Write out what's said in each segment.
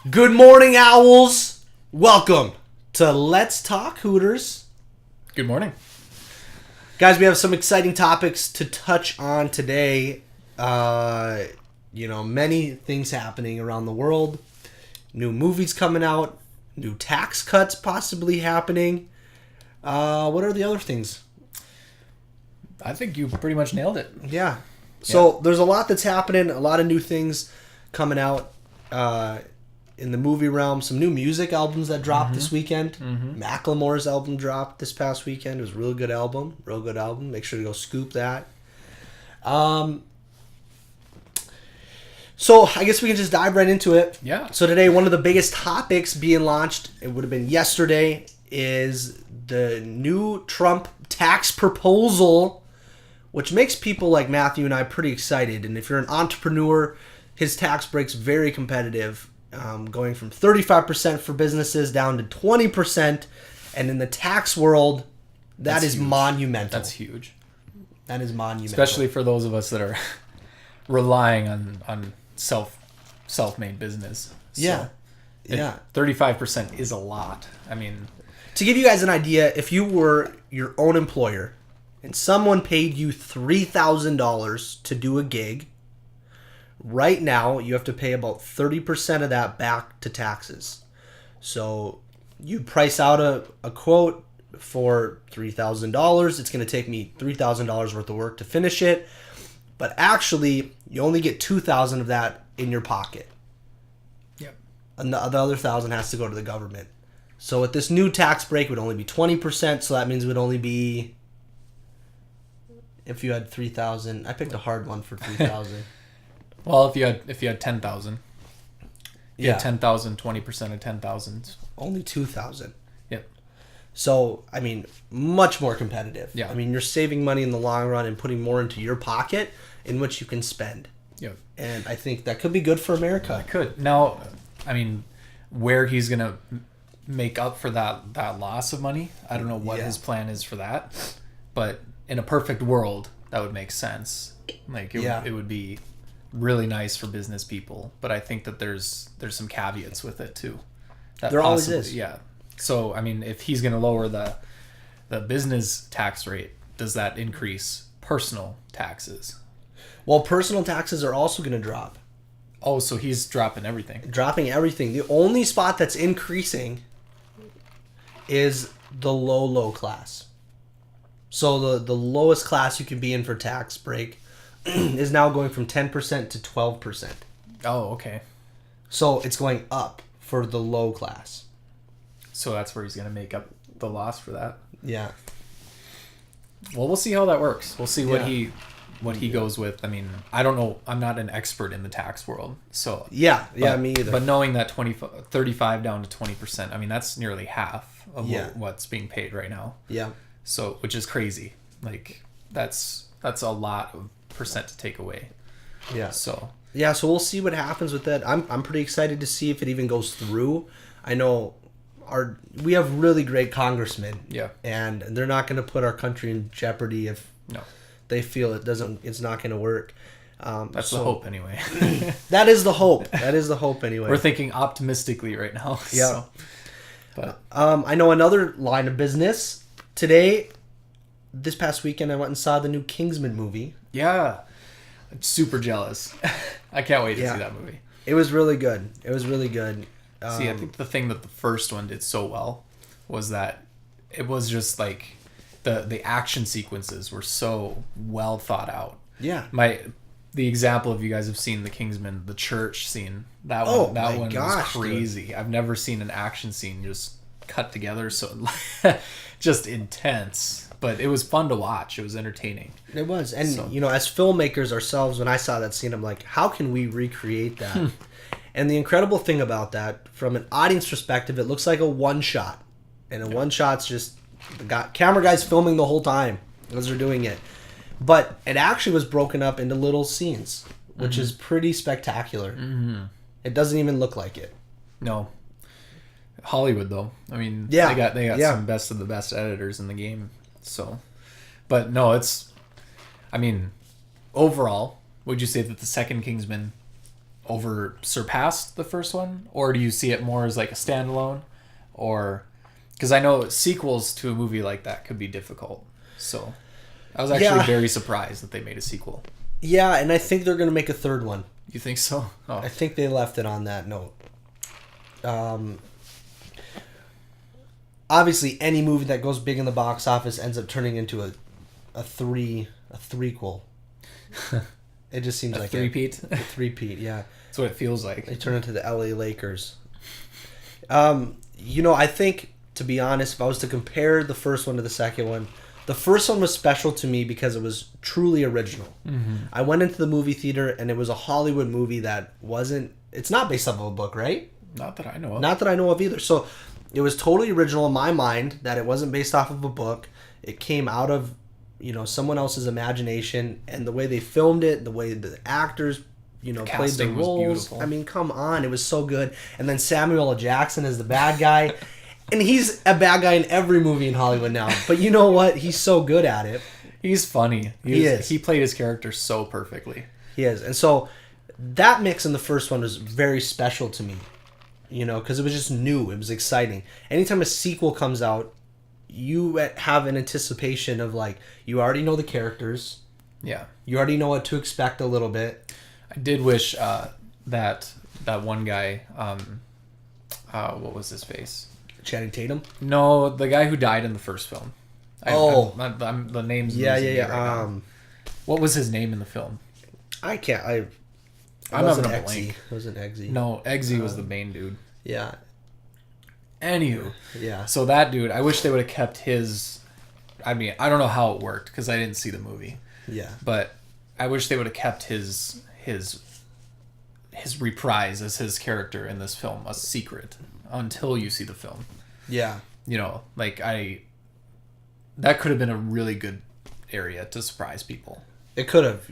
Good morning, Owls. Welcome to Let's Talk Hooters. Good morning. Guys, we have some exciting topics to touch on today. Many things happening around the world. New movies coming out. New tax cuts possibly happening. What are the other things? I think you pretty much nailed it. Yeah. So there's a lot that's happening. A lot of new things coming out in the movie realm. Some new music albums that dropped this weekend. Macklemore's album dropped this past weekend. It was a real good album. Make sure to go scoop that. So I guess we can just dive right into it. Yeah. So today, one of the biggest topics being launched, it would have been yesterday, is the new Trump tax proposal, which makes people like Matthew and I pretty excited. And if you're an entrepreneur, his tax break's very competitive, going from 35% for businesses down to 20%. And in the tax world, that's huge. Monumental. That's huge. That is monumental. Especially for those of us that are relying on self-made business. So yeah. 35% is a lot. I mean, to give you guys an idea, if you were your own employer and someone paid you $3,000 to do a gig, right now you have to pay about 30% of that back to taxes. So you price out a quote for $3,000. It's going to take me $3,000 worth of work to finish it. But actually, you only get $2,000 of that in your pocket. Yep. And the other $1,000 has to go to the government. So with this new tax break, it would only be 20%. So that means it would only be, if you had 3,000. I picked a hard one for 3,000. Well, if you had 10,000, yeah, 10,000, 20% of 10,000, only 2,000. Yep. So I mean, much more competitive. Yeah. I mean, you're saving money in the long run and putting more into your pocket in which you can spend. Yep. And I think that could be good for America. It could. Now, I mean, where he's gonna make up for that loss of money, I don't know what his plan is for that. But in a perfect world, that would make sense. Like it would be really nice for business people, but I think that there's some caveats with it too. There always is. Yeah. So I mean, if he's going to lower the business tax rate, does that increase personal taxes? Well, personal taxes are also going to drop. Oh, so he's dropping everything. Dropping everything. The only spot that's increasing is the low class. So the lowest class you can be in for tax break is now going from 10% to 12%. Oh, okay. So it's going up for the low class. So that's where he's going to make up the loss for that. Yeah. Well, we'll see how that works. We'll see what he goes with. I mean, I don't know. I'm not an expert in the tax world. So me either. But knowing that 35 down to 20%, I mean, that's nearly half of what's being paid right now. Yeah. So, which is crazy. Like that's a lot of percent to take away. Yeah. So we'll see what happens with that. I'm pretty excited to see if it even goes through. I know we have really great congressmen. Yeah. And they're not going to put our country in jeopardy if they feel it's not going to work. That's the hope anyway. That is the hope. That is the hope anyway. We're thinking optimistically right now. Yeah. So. But I know another line of business. Today, this past weekend, I went and saw the new Kingsman movie. Yeah. I'm super jealous. I can't wait to see that movie. It was really good. I think the thing that the first one did so well was that it was just like the action sequences were so well thought out. Yeah. The example, if you guys have seen the Kingsman, the church scene, that one was crazy. Dude. I've never seen an action scene just cut together so just intense. But it was fun to watch. It was entertaining. It was. And, as filmmakers ourselves, when I saw that scene, I'm like, how can we recreate that? And the incredible thing about that, from an audience perspective, it looks like a one-shot. And a one-shot's just the camera guy's filming the whole time as they're doing it. But it actually was broken up into little scenes, which is pretty spectacular. Mm-hmm. It doesn't even look like it. No. Hollywood, though. I mean, they got some best of the best editors in the game. So, but no, overall, would you say that the second Kingsman surpassed the first one, or do you see it more as like a standalone, or because I know sequels to a movie like that could be difficult. So I was actually very surprised that they made a sequel. Yeah, and I think they're going to make a third one. You think so? Oh. I think they left it on that note. Obviously, any movie that goes big in the box office ends up turning into a threequel. It just seems like three-peat? A three-peat, yeah. That's what it feels like. They turn into the LA Lakers. I think, to be honest, if I was to compare the first one to the second one, the first one was special to me because it was truly original. Mm-hmm. I went into the movie theater and it was a Hollywood movie that it's not based off of a book, right? Not that I know of. Not that I know of either. So it was totally original in my mind that it wasn't based off of a book. It came out of, someone else's imagination, and the way they filmed it, the way the actors, played the roles. I mean, come on, it was so good. And then Samuel L. Jackson is the bad guy. And he's a bad guy in every movie in Hollywood now. But you know what? He's so good at it. He's funny. He is. He played his character so perfectly. He is. And so that mix in the first one was very special to me. Because it was just new. It was exciting. Anytime a sequel comes out, you have an anticipation of, like, you already know the characters. Yeah. You already know what to expect a little bit. I did wish that one guy, what was his face? Channing Tatum? No, the guy who died in the first film. I'm the name's yeah. Right now. What was his name in the film? I can't. I'm having a blank. It wasn't Eggsy. No, Eggsy was the main dude. Yeah. Anywho. Yeah. So that dude, I wish they would have kept his... I mean, I don't know how it worked because I didn't see the movie. Yeah. But I wish they would have kept his reprise as his character in this film a secret until you see the film. Yeah. That could have been a really good area to surprise people. It could have,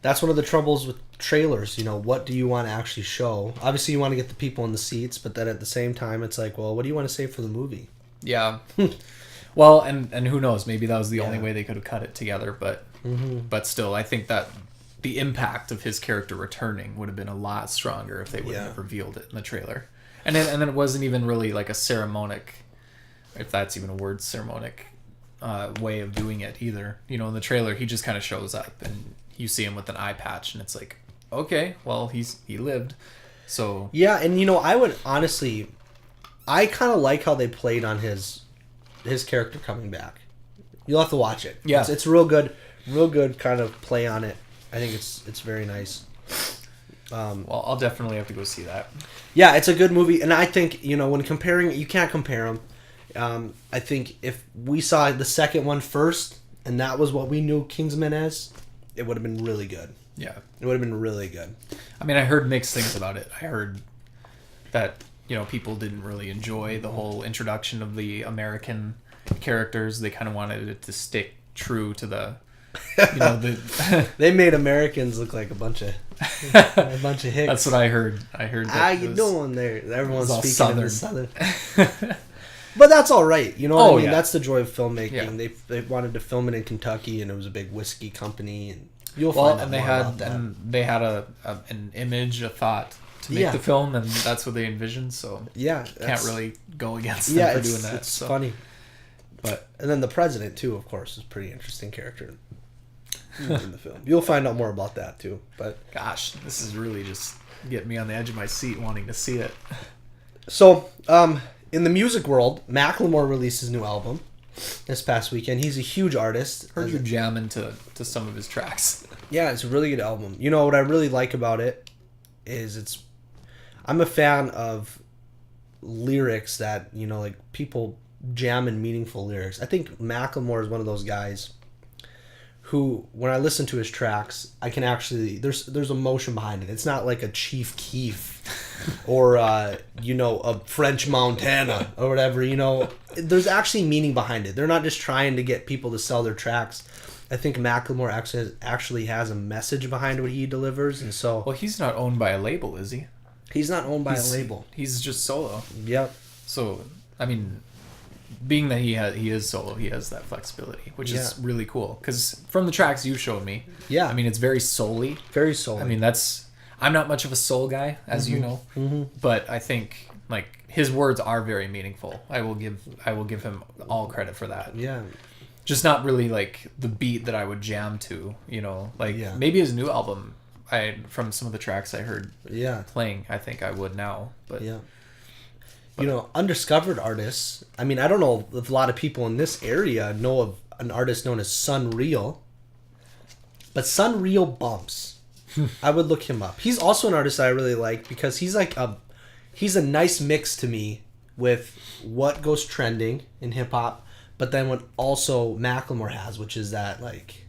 That's one of the troubles with trailers, what do you want to actually show? Obviously you want to get the people in the seats, but then at the same time it's like, well, what do you want to say for the movie? Yeah. Well, and who knows, maybe that was the only way they could have cut it together, but but still, I think that the impact of his character returning would have been a lot stronger if they would have revealed it in the trailer. And then it wasn't even really like a ceremonic, if that's even a word, ceremonic way of doing it either. In the trailer, he just kind of shows up and you see him with an eye patch and it's like, okay, well, he lived. So yeah, and I would honestly, I kind of like how they played on his character coming back. You'll have to watch it. Yeah, it's real good kind of play on it. I think it's very nice. Well, I'll definitely have to go see that. Yeah, it's a good movie, and I think when comparing, you can't compare them. I think if we saw the second one first, and that was what we knew Kingsman as, it would have been really good. Yeah, it would have been really good. I mean, I heard mixed things about it. I heard that people didn't really enjoy the whole introduction of the American characters. They kind of wanted it to stick true to the. They made Americans look like a bunch of hicks. That's what I heard. How you doing there? Everyone's speaking Southern. in Southern. But that's all right. You know what I mean? Yeah. That's the joy of filmmaking. Yeah. They wanted to film it in Kentucky, and it was a big whiskey company, and you'll find out more about that. And they had an image, a thought to make the film, and that's what they envisioned. So can't really go against them for doing that. It's funny. And then the president too, of course, is a pretty interesting character in the film. You'll find out more about that too. But gosh, this is really just getting me on the edge of my seat wanting to see it. So, in the music world, Macklemore released his new album this past weekend. He's a huge artist. Heard you jamming to some of his tracks. Yeah, it's a really good album. What I really like about it is I'm a fan of lyrics that, like people jam in meaningful lyrics. I think Macklemore is one of those guys who, when I listen to his tracks, I can actually there's emotion behind it. It's not like a Chief Keef or a French Montana or whatever. There's actually meaning behind it. They're not just trying to get people to sell their tracks. I think Macklemore actually has a message behind what he delivers, and so. Well, he's not owned by a label, is he? He's not owned by a label. He's just solo. Yep. So, I mean, being that he is solo, he has that flexibility, which is really cool. Because from the tracks you showed me, I mean, it's very soul-y. Very soul-y. I mean, I'm not much of a soul guy, as you know, but I think like his words are very meaningful. I will give him all credit for that. Yeah. Just not really like the beat that I would jam to, like maybe his new album. From some of the tracks I heard playing, I think I would now. But undiscovered artists. I mean, I don't know if a lot of people in this area know of an artist known as Sunreal, but Sunreal bumps. I would look him up. He's also an artist I really like because he's a nice mix to me with what goes trending in hip hop, but then what also Macklemore has, which is that like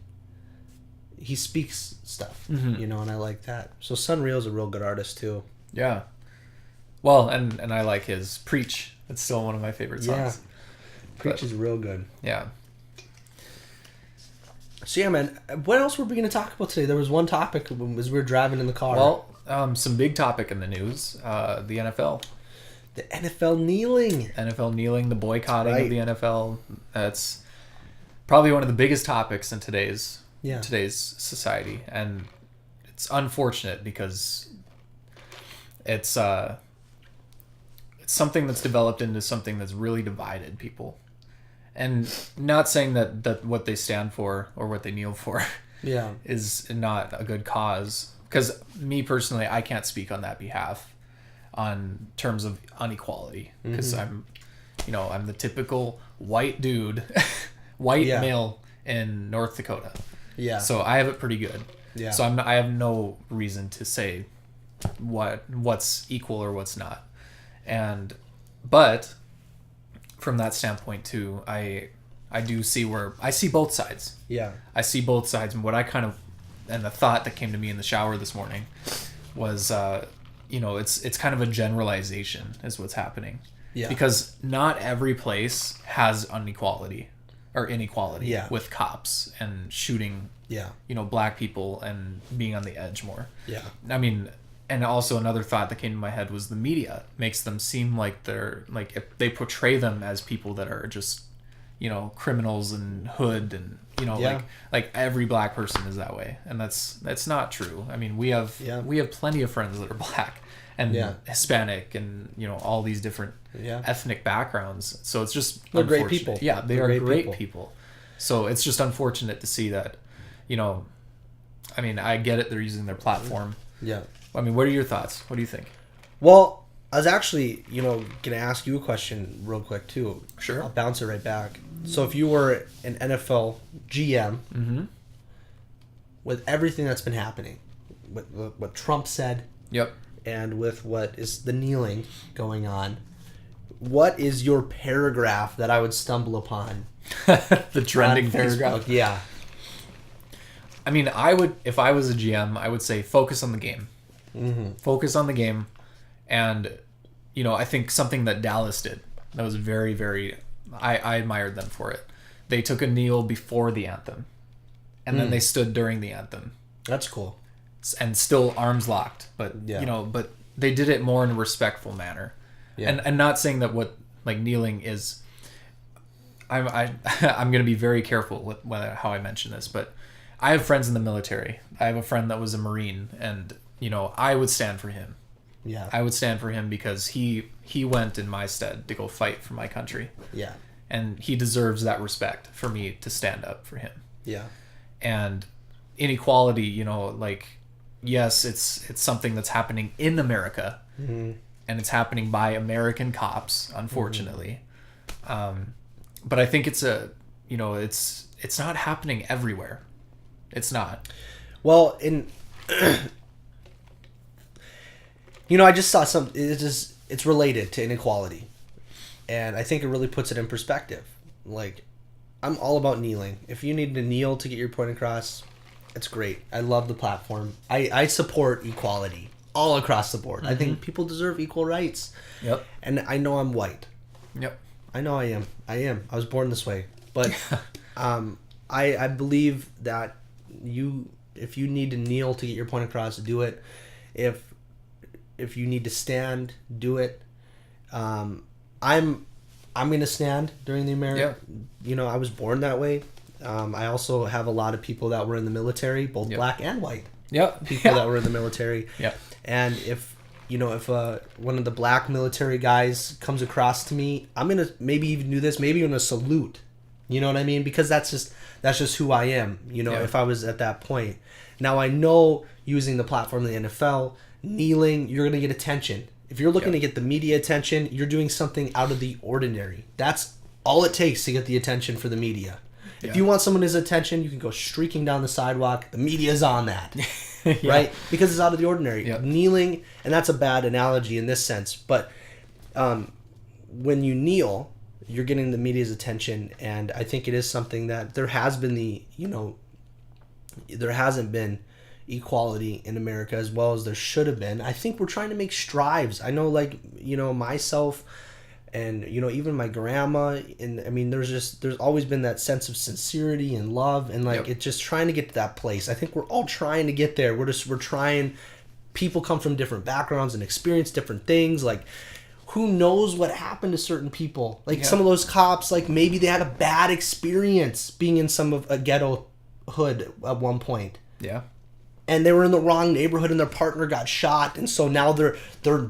he speaks stuff, and I like that. So Sunreal's a real good artist too. Yeah. Well, and I like his Preach. It's still one of my favorite songs. Yeah. Preach is real good. Yeah. So yeah, man, what else were we going to talk about today? There was one topic as we were driving in the car. Well, some big topic in the news, the NFL. The NFL kneeling. NFL kneeling, the boycotting of the NFL. That's probably one of the biggest topics in today's society, and it's unfortunate because it's something that's developed into something that's really divided people. And not saying that what they stand for or what they kneel for is not a good cause, because me personally, I can't speak on that behalf on terms of inequality, because I'm the typical white dude, male in North Dakota. Yeah. So I have it pretty good. Yeah. So I have no reason to say what's equal or what's not. But from that standpoint too, I do see where I see both sides. Yeah. I see both sides, and and the thought that came to me in the shower this morning was it's kind of a generalization is what's happening. Yeah. Because not every place has inequality with cops and shooting black people and being on the edge more. Yeah. I mean, and also another thought that came to my head was the media makes them seem like they're like, if they portray them as people that are just criminals and hood and like every black person is that way, and that's not true. I mean, we have plenty of friends that are black and Hispanic and all these different ethnic backgrounds, so it's just they're great people. Yeah, they are great people. So it's just unfortunate to see that. I mean, I get it, they're using their platform. Yeah. I mean, what are your thoughts? What do you think? Well, I was actually, gonna ask you a question real quick too. Sure. I'll bounce it right back. So if you were an NFL GM, with everything that's been happening, with what Trump said, and with what is the kneeling going on, what is your paragraph that I would stumble upon? The trending paragraph. Yeah. I mean, if I was a GM, I would say focus on the game. Focus on the game. And, I think something that Dallas did that was very, very, I admired them for it. They took a kneel before the anthem, and then they stood during the anthem. That's cool. And still arms locked, but but they did it more in a respectful manner. Yeah. And not saying that what like kneeling is. I'm going to be very careful with how I mention this, but I have friends in the military. I have a friend that was a Marine, and I would stand for him. Yeah. I would stand for him because he went in my stead to go fight for my country. Yeah. And he deserves that respect for me to stand up for him. Yeah. And inequality, yes, it's something that's happening in America, and it's happening by American cops, unfortunately. But I think it's it's not happening everywhere. It's not. Well, I just saw it's related to inequality, and I think it really puts it in perspective. Like, I'm all about kneeling. If you need to kneel to get your point across, it's great. I love the platform. I support equality all across the board. I think people deserve equal rights. Yep. And I know I'm white. Yep. I know I am. I was born this way. But I believe that if you need to kneel to get your point across, do it. If you need to stand, do it. I'm going to stand during the American. Yeah. I was born that way. I also have a lot of people that were in the military, both black and white. people that were in the military. Yeah. And if one of the black military guys comes across to me, I'm gonna maybe even do this, maybe I'm gonna salute. You know what I mean? Because that's just who I am. If I was at that point. Now I know using the platform of the NFL, kneeling, you're gonna get attention. If you're looking to get the media attention, you're doing something out of the ordinary. That's all it takes to get the attention for the media. If you want someone's attention, you can go streaking down the sidewalk. The media's on that, right? Because it's out of the ordinary. Yeah. Kneeling, and that's a bad analogy in this sense, but when you kneel, you're getting the media's attention, and I think it is something that there has been there hasn't been equality in America as well as there should have been. I think we're trying to make strides. I know, myself and, even my grandma, and I mean, there's always been that sense of sincerity and love, and it's just trying to get to that place. I think we're all trying to get there. We're trying. People come from different backgrounds and experience different things. Who knows what happened to certain people? Some of those cops, maybe they had a bad experience being in some of a ghetto hood at one point. Yeah. And they were in the wrong neighborhood and their partner got shot, and so now they're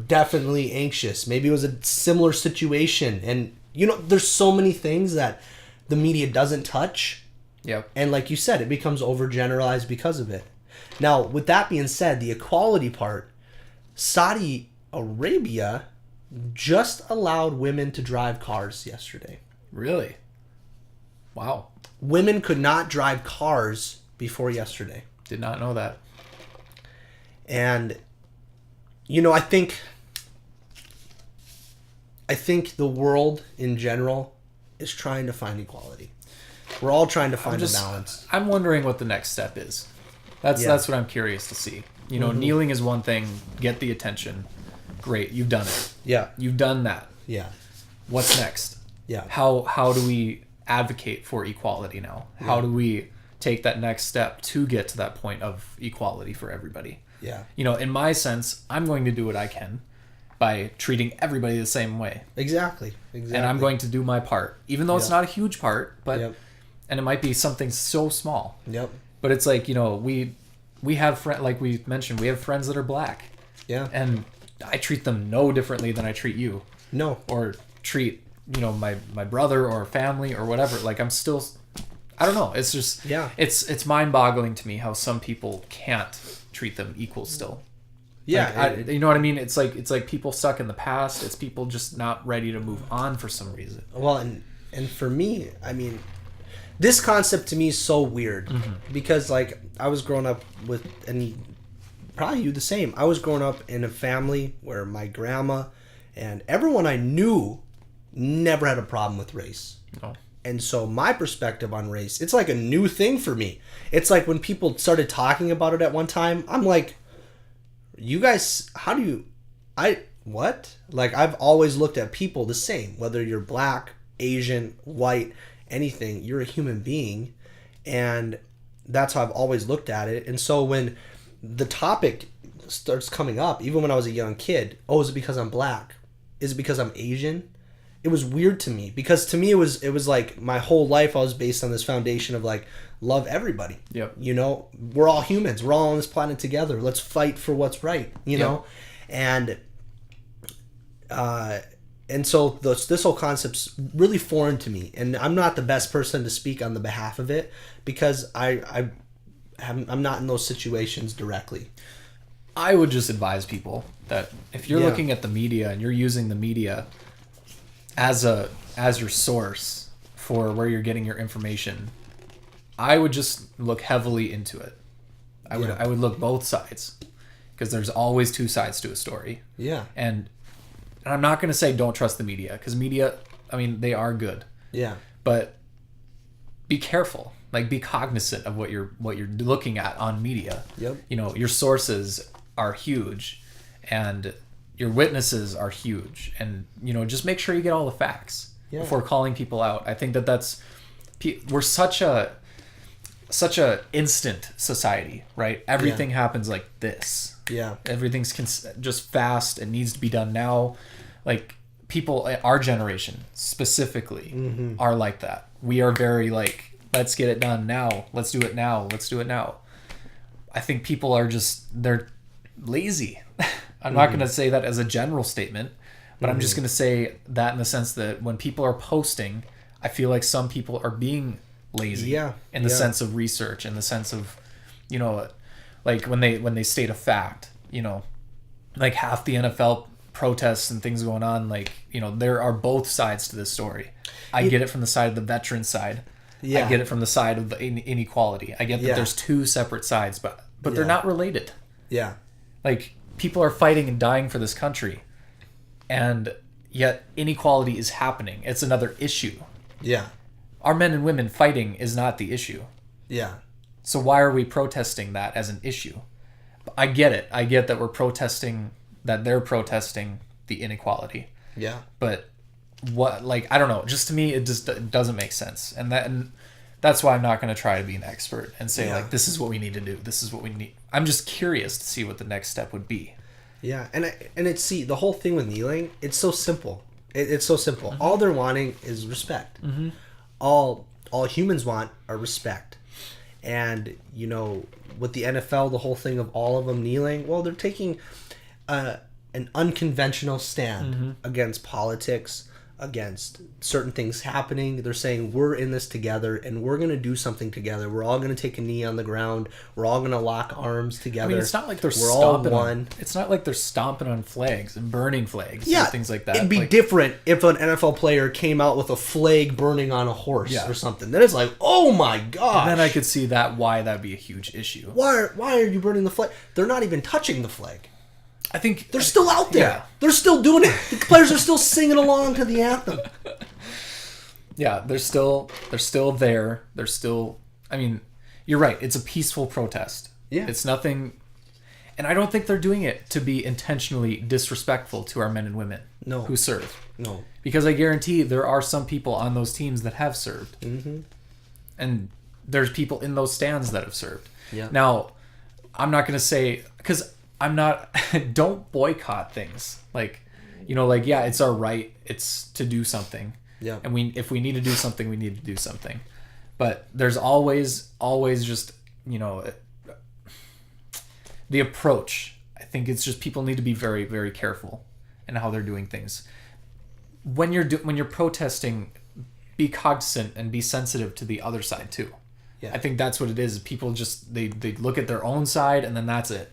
definitely anxious. Maybe it was a similar situation, and there's so many things that the media doesn't touch. Yep. And like you said, it becomes overgeneralized because of it. Now, with that being said, the equality part, Saudi Arabia just allowed women to drive cars yesterday. Really? Wow. Women could not drive cars before yesterday. Did not know that. And I think the world in general is trying to find equality. We're all trying to find a balance. I'm wondering what the next step is. That's what I'm curious to see. Kneeling is one thing, get the attention. Great, you've done it. Yeah. You've done that. Yeah. What's next? Yeah. How do we advocate for equality now? How do we take that next step to get to that point of equality for everybody? Yeah. In my sense, I'm going to do what I can by treating everybody the same way. Exactly. And I'm going to do my part, even though it's not a huge part, but and it might be something so small. Yep. But it's we have like we mentioned, we have friends that are black. Yeah. And I treat them no differently than I treat you. No. Or treat, my brother or family or whatever. I'm still, I don't know. It's just, it's mind-boggling to me how some people can't treat them equal still. Yeah. You know what I mean? It's like people stuck in the past. It's people just not ready to move on for some reason. Well, and for me, I mean, this concept to me is so weird because I was growing up with, and probably you the same. I was growing up in a family where my grandma and everyone I knew never had a problem with race. No. And so my perspective on race, it's like a new thing for me. It's like when people started talking about it at one time, I'm like, you guys, what? I've always looked at people the same, whether you're black, Asian, white, anything, you're a human being. And that's how I've always looked at it. And so when the topic starts coming up, even when I was a young kid, is it because I'm black? Is it because I'm Asian? It was weird to me because to me it was like my whole life I was based on this foundation of love everybody. Yep. We're all humans. We're all on this planet together. Let's fight for what's right. Know, and so this whole concept's really foreign to me, and I'm not the best person to speak on the behalf of it because I'm not in those situations directly. I would just advise people that if you're looking at the media and you're using the media as your source for where you're getting your information, I would just look heavily into it. I would look both sides because there's always two sides to a story. Yeah. And I'm not going to say don't trust the media because media, I mean, they are good. Yeah. But be careful. Be cognizant of what you're looking at on media. Yep. Your sources are huge and your witnesses are huge, and just make sure you get all the facts before calling people out. I think we're such a instant society, right? Everything happens like this. Yeah. Everything's just fast. It needs to be done now. People, our generation specifically, are like that. We are very let's get it done now. Let's do it now. Let's do it now. I think people are they're lazy. I'm not going to say that as a general statement, but I'm just going to say that in the sense that when people are posting, I feel like some people are being lazy in the sense of research, in the sense of, you know, like when they state a fact, you know, like half the NFL protests and things going on, like, you know, there are both sides to this story. I get it from the side of the veteran side. I get it from the side of the inequality. I get that there's two separate sides, but they're not related. Yeah. Like, people are fighting and dying for this country, and yet inequality is happening. It's another issue. Yeah. Our men and women fighting is not the issue. Yeah. So why are we protesting that as an issue? I get it. I get that we're protesting, that they're protesting the inequality. Yeah. But what, like, I don't know. Just to me, it doesn't make sense. And that's why I'm not going to try to be an expert and say, like, this is what we need to do. This is what we need. I'm just curious to see what the next step would be. Yeah. And see, the whole thing with kneeling, it's so simple. It's so simple. Mm-hmm. All they're wanting is respect. Mm-hmm. All humans want are respect. And, you know, with the NFL, the whole thing of all of them kneeling, well, they're taking an unconventional stand against politics, against certain things happening. They're saying, we're in this together, and we're going to do something together. We're all going to take a knee on the ground. We're all going to lock arms together. I mean, it's not like they're stomping on. It's not like they're stomping on flags and burning flags and things like that. It'd be different if an NFL player came out with a flag burning on a horse or something. Then it's like, oh my gosh. And then I could see why that'd be a huge issue. Why are you burning the flag? They're not even touching the flag. I think they're still out there. Yeah. They're still doing it. The players are still singing along to the anthem. Yeah, they're still there. They're still, I mean, you're right. It's a peaceful protest. Yeah. It's nothing, and I don't think they're doing it to be intentionally disrespectful to our men and women who serve. No. Because I guarantee there are some people on those teams that have served. Mm-hmm. And there's people in those stands that have served. Yeah. Now, I'm not going to say, because I'm not, don't boycott things. Like, you know, like, yeah, it's our right. It's to do something. Yeah. And if we need to do something, we need to do something. But there's always just, you know, the approach. I think it's just people need to be very, very careful in how they're doing things. When you're protesting, be cognizant and be sensitive to the other side too. Yeah. I think that's what it is. People just they look at their own side and then that's it.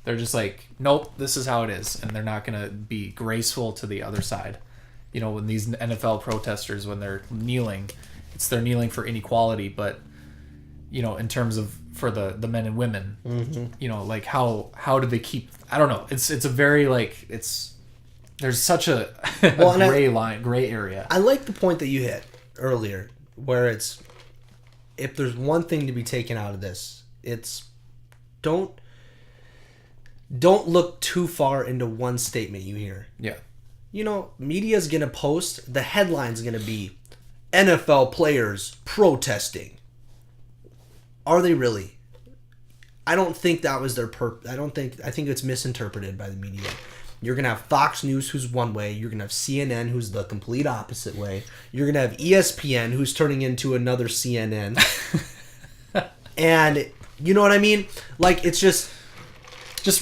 They're just like, nope, this is how it is, and they're not gonna be graceful to the other side. You know, when these NFL protesters, when they're kneeling, they're kneeling for inequality, but, you know, in terms of for the men and women, you know, like how do they keep? I don't know. It's a very like there's such a gray area. I like the point that you hit earlier, where it's, if there's one thing to be taken out of this, it's don't look too far into one statement you hear. Yeah. You know, media's going to post, the headline's going to be NFL players protesting. Are they really? I don't think that was their I think it's misinterpreted by the media. You're going to have Fox News, who's one way. You're going to have CNN, who's the complete opposite way. You're going to have ESPN, who's turning into another CNN. And you know what I mean? Like, it's just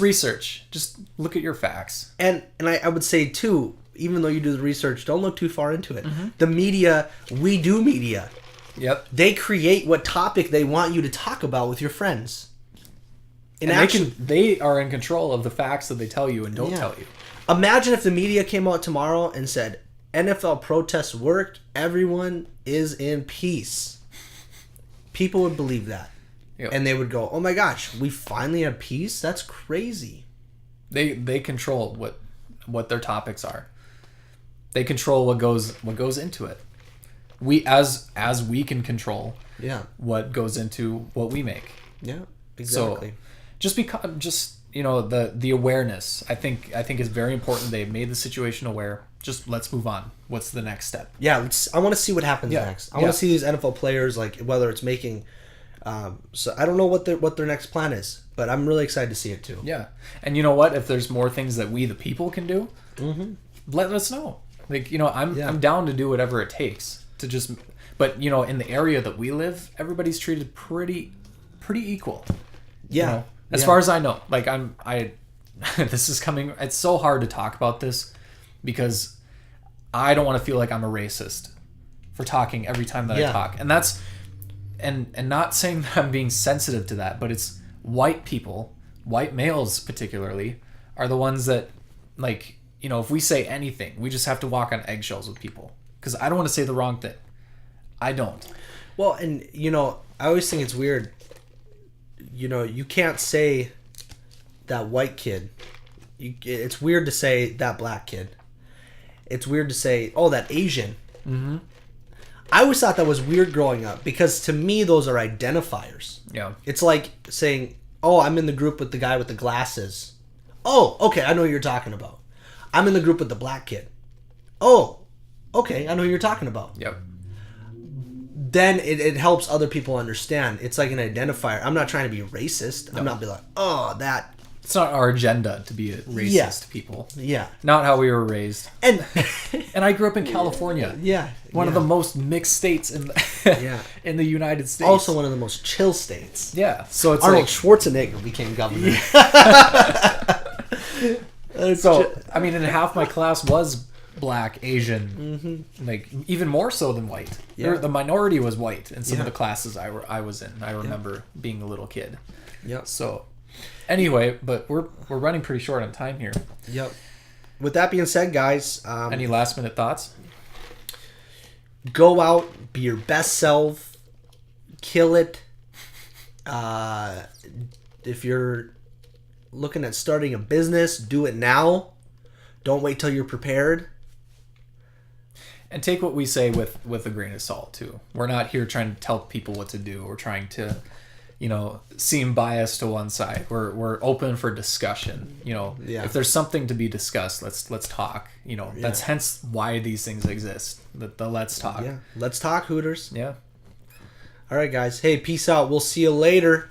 research. Just look at your facts. And I would say, too, even though you do the research, don't look too far into it. Mm-hmm. The media, we do media. Yep. They create what topic they want you to talk about with your friends. They are in control of the facts that they tell you and don't tell you. Imagine if the media came out tomorrow and said, NFL protests worked, everyone is in peace. People would believe that. Yep. And they would go, oh my gosh, we finally have peace? That's crazy. They control what their topics are. They control what goes into it. We as we can control what goes into what we make. Yeah, exactly. So just you know, the awareness I think is very important. They've made the situation aware. Just let's move on. What's the next step? Yeah, I want to see what happens next. I want to see these NFL players, like, whether it's making so I don't know what their next plan is, but I'm really excited to see it too. Yeah. And you know what? If there's more things that we the people can do, let us know. Like, you know, I'm down to do whatever it takes to just. But, you know, in the area that we live, everybody's treated pretty equal. Yeah. You know? As far as I know, like this is coming. It's so hard to talk about this because I don't want to feel like I'm a racist for talking every time that I talk, and that's and not saying that I'm being sensitive to that, but it's white people, white males particularly, are the ones that, like, you know, if we say anything, we just have to walk on eggshells with people because I don't want to say the wrong thing. I don't. Well, and you know, I always think it's weird. You know, you can't say that white kid. It's weird to say that black kid. It's weird to say, oh, that Asian. Mm-hmm. I always thought that was weird growing up because to me those are identifiers. Yeah. It's like saying, oh, I'm in the group with the guy with the glasses. Oh, okay, I know who you're talking about. I'm in the group with the black kid. Oh, okay, I know who you're talking about. Yep. Then it helps other people understand. It's like an identifier. I'm not trying to be racist. No. I'm not be like, oh, that. It's not our agenda to be a racist people. Yeah. Not how we were raised. And and I grew up in California. Yeah. One of the most mixed states in the, in the United States. Also one of the most chill states. Yeah. So it's Arnold like Schwarzenegger became governor. So, I mean, and half my class was black, Asian, like even more so than white. Yeah. The minority was white in some of the classes I was in. I remember being a little kid. Yep. So, anyway, but we're running pretty short on time here. Yep. With that being said, guys, any last minute thoughts? Go out, be your best self, kill it. If you're looking at starting a business, do it now. Don't wait till you're prepared. And take what we say with a grain of salt too. We're not here trying to tell people what to do. We're trying to, you know, seem biased to one side. We're open for discussion. You know, if there's something to be discussed, let's talk. You know, that's hence why these things exist. The let's talk. Yeah, let's talk, Hooters. Yeah. All right, guys. Hey, peace out. We'll see you later.